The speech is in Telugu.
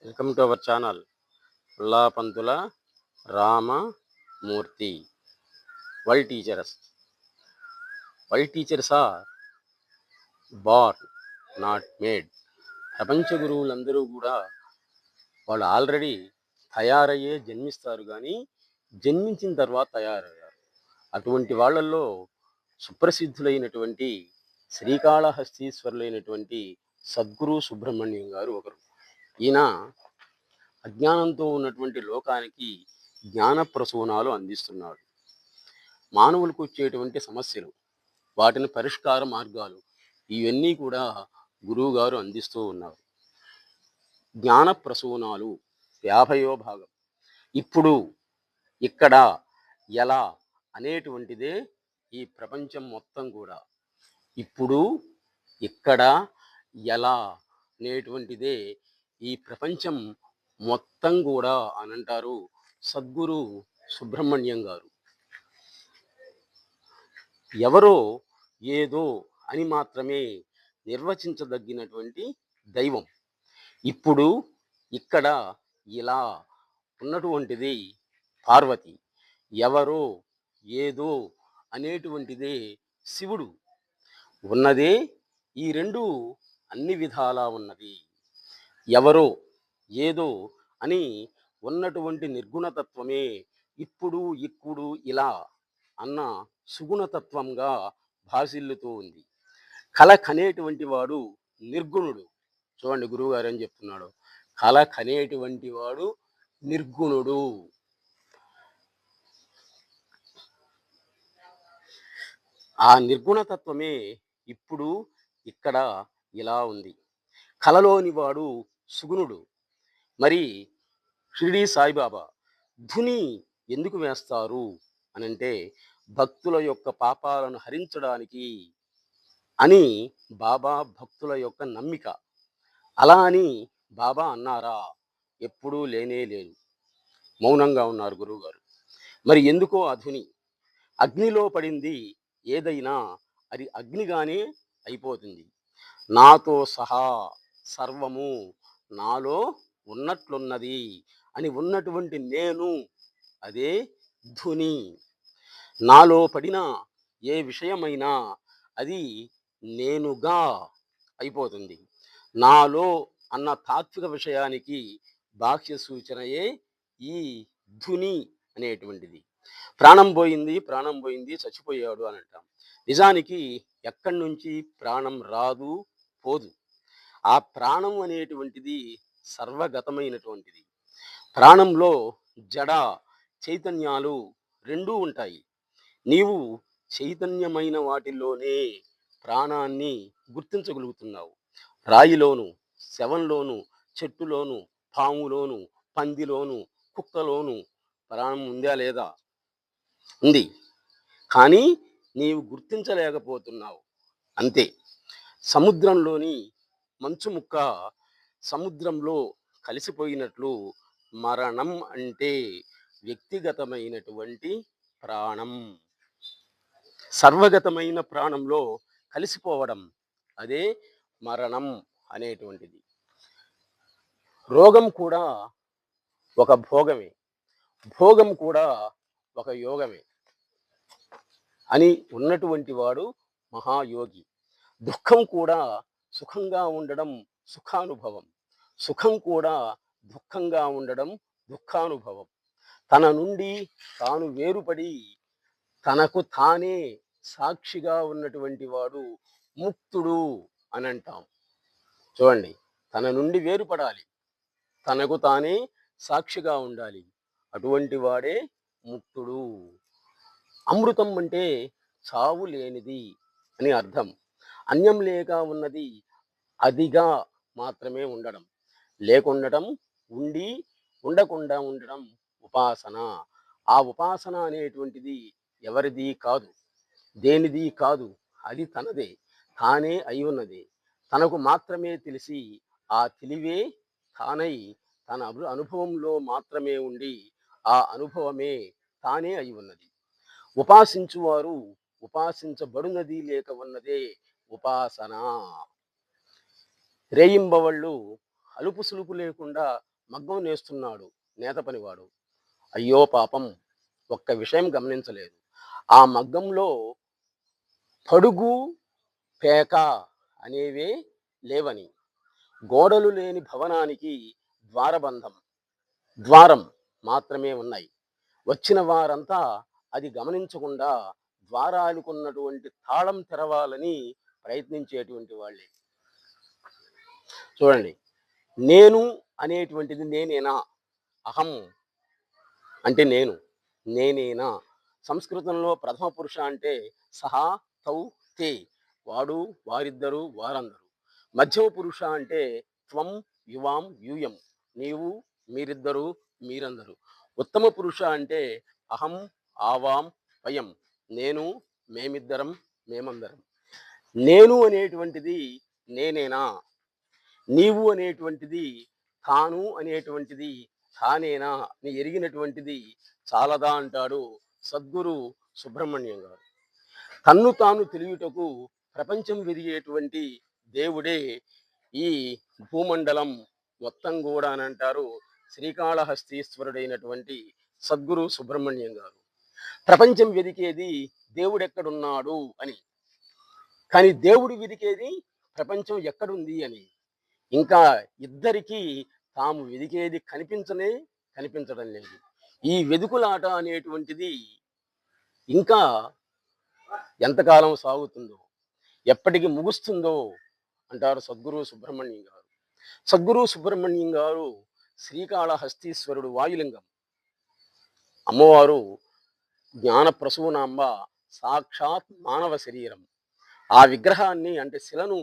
Welcome to our channel Ullapantula Ramamurthy. Why teachers are born, not made. ప్రపంచ గురువులందరూ కూడా వాళ్ళు ఆల్రెడీ తయారయ్యే జన్మిస్తారు, కానీ జన్మించిన తర్వాత తయారయ్యారు. అటువంటి వాళ్ళల్లో సుప్రసిద్ధులైనటువంటి శ్రీకాళహస్తీశ్వరులైనటువంటి సద్గురు సుబ్రహ్మణ్యం గారు ఒకరు. ఈయన అజ్ఞానంతో ఉన్నటువంటి లోకానికి జ్ఞాన ప్రసూనాలు అందిస్తున్నాడు. మానవులకు వచ్చేటువంటి సమస్యలు, వాటిని పరిష్కార మార్గాలు, ఇవన్నీ కూడా గురువు గారు అందిస్తూ ఉన్నారు. జ్ఞాన ప్రసూనాలు 50వ భాగం. ఇప్పుడు, ఇక్కడ, ఎలా అనేటువంటిదే ఈ ప్రపంచం మొత్తం కూడా. ఇప్పుడు, ఇక్కడ, ఎలా అనేటువంటిదే ఈ ప్రపంచం మొత్తం కూడా అని అంటారు సద్గురు సుబ్రహ్మణ్యం గారు. ఎవరో ఏదో అని మాత్రమే నిర్వచించదగినటువంటి దైవం. ఇప్పుడు, ఇక్కడ, ఇలా ఉన్నటువంటిది పార్వతి. ఎవరో ఏదో అనేటువంటిదే శివుడు. ఉన్నదే ఈ రెండు అన్ని విధాలా ఉన్నది. ఎవరో ఏదో అని ఉన్నటువంటి నిర్గుణతత్వమే ఇప్పుడు, ఇప్పుడు, ఇలా అన్న సుగుణతత్వంగా భాసిల్లుతూ ఉంది. కళ కనేటువంటి వాడు నిర్గుణుడు. చూడండి గురువుగారు ఏం చెప్తున్నాడు. కళ కనేటువంటి వాడు నిర్గుణుడు. ఆ నిర్గుణతత్వమే ఇప్పుడు, ఇక్కడ, ఇలా ఉంది. కళలోని వాడు సుగుణుడు. మరి షిరిడి సాయిబాబా ధుని ఎందుకు వేస్తారు అనంటే, భక్తుల యొక్క పాపాలను హరించడానికి అని బాబా భక్తుల యొక్క నమ్మిక. అలా అని బాబా అన్నారా? ఎప్పుడూ లేనే లేదు. మౌనంగా ఉన్నారు గురువుగారు. మరి ఎందుకో అధుని? అగ్నిలో పడింది ఏదైనా అది అగ్నిగానే అయిపోతుంది. నాతో సహా సర్వము నాలో ఉన్నట్లున్నది అని ఉన్నటువంటి నేను, అదే ధుని. నాలో పడిన ఏ విషయమైనా అది నేనుగా అయిపోతుంది. నాలో అన్న తాత్విక విషయానికి బాహ్య సూచనయే ఈ ధుని అనేటువంటిది. ప్రాణం పోయింది చచ్చిపోయాడు అని అంటాం. నిజానికి ఎక్కడి నుంచి ప్రాణం రాదు, పోదు. ఆ ప్రాణం అనేటువంటిది సర్వగతమైనటువంటిది. ప్రాణంలో జడ చైతన్యాలు రెండూ ఉంటాయి. నీవు చైతన్యమైన వాటిల్లోనే ప్రాణాన్ని గుర్తించగలుగుతున్నావు. రాయిలోను, శవంలోను, చెట్టులోను, పాములోను, పందిలోను, కుక్కలోను ప్రాణం ఉందా లేదా? ఉంది. కానీ నీవు గుర్తించలేకపోతున్నావు, అంతే. సముద్రంలోని మంచు ముక్క సముద్రంలో కలిసిపోయినట్లు మరణం అంటే వ్యక్తిగతమైనటువంటి ప్రాణం. సర్వగతమైన ప్రాణంలో కలిసిపోవడం, అదే మరణం అనేటువంటిది. రోగం కూడా ఒక భోగమే, భోగం కూడా ఒక యోగమే అని ఉన్నటువంటి వాడు మహాయోగి. దుఃఖం కూడా సుఖంగా ఉండడం సుఖానుభవం, సుఖం కూడా దుఃఖంగా ఉండడం దుఃఖానుభవం. తన నుండి తాను వేరుపడి తనకు తానే సాక్షిగా ఉన్నటువంటి వాడు ముక్తుడు అని అంటాం. చూడండి, తన నుండి వేరుపడాలి, తనకు తానే సాక్షిగా ఉండాలి. అటువంటి వాడే ముక్తుడు. అమృతం అంటే చావు లేనిది అని అర్థం. అన్యం లేక ఉన్నది అదిగా మాత్రమే ఉండడం, లేకుండటం, ఉండి ఉండకుండా ఉండడం ఉపాసన. ఆ ఉపాసన అనేటువంటిది ఎవరిది కాదు, దేనిది కాదు, అది తనదే, తానే అయి ఉన్నది. తనకు మాత్రమే తెలిసి ఆ తెలివే తానై తన అనుభవంలో మాత్రమే ఉండి ఆ అనుభవమే తానే అయి ఉన్నది. ఉపాసించువారు ఉపాసించబడినది లేక ఉన్నదే ఉపాసన. రేయింబవళ్ళు అలుపు సులుపు లేకుండా మగ్గం నేస్తున్నాడు నేత పనివాడు. అయ్యో పాపం! ఒక్క విషయం గమనించలేదు. ఆ మగ్గంలో పడుగు, పేక అనేవే లేవని. గోడలు లేని భవనానికి ద్వారబంధం, ద్వారం మాత్రమే ఉన్నాయి. వచ్చిన వారంతా అది గమనించకుండా ద్వారానికున్నటువంటి తాళం తెరవాలని ప్రయత్నించేటువంటి వాళ్ళే. చూడండి, నేను అనేటువంటిది నేనేనా? అహం అంటే నేను, నేనేనా? సంస్కృతంలో ప్రథమ పురుష అంటే సహా, తౌ, తే, వాడు, వారిద్దరు, వారందరూ. మధ్యమ పురుష అంటే త్వం, యువాం, యూయం, నీవు, మీరిద్దరు, మీరందరూ. ఉత్తమ పురుష అంటే అహం, ఆవాం, వయం, నేను, మేమిద్దరం, మేమందరం. నేను అనేటువంటిది నేనేనా? నీవు అనేటువంటిది, తాను అనేటువంటిది తానేనా అని ఎరిగినటువంటిది చాలదా అంటాడు సద్గురు సుబ్రహ్మణ్యం గారు. తన్ను తాను తెలియుటకు ప్రపంచం విరిగేటువంటి దేవుడే ఈ భూమండలం మొత్తం కూడా అని అంటారు శ్రీకాళహస్తీశ్వరుడైనటువంటి సద్గురు సుబ్రహ్మణ్యం గారు. ప్రపంచం వెదికేది దేవుడెక్కడున్నాడు అని, కానీ దేవుడు వెదికేది ప్రపంచం ఎక్కడుంది అని. ఇంకా ఇద్దరికీ తాము వెదికేది కనిపించడం లేదు. ఈ వెదుకులాట అనేటువంటిది ఇంకా ఎంతకాలం సాగుతుందో, ఎప్పటికి ముగుస్తుందో అంటారు సద్గురు సుబ్రహ్మణ్యం గారు. సద్గురు సుబ్రహ్మణ్యం గారు శ్రీకాళహస్తీశ్వరుడు వాయులింగం, అమ్మవారు జ్ఞాన ప్రసూనాంబ సాక్షాత్ మానవ శరీరం. ఆ విగ్రహాన్ని అంటే శిలను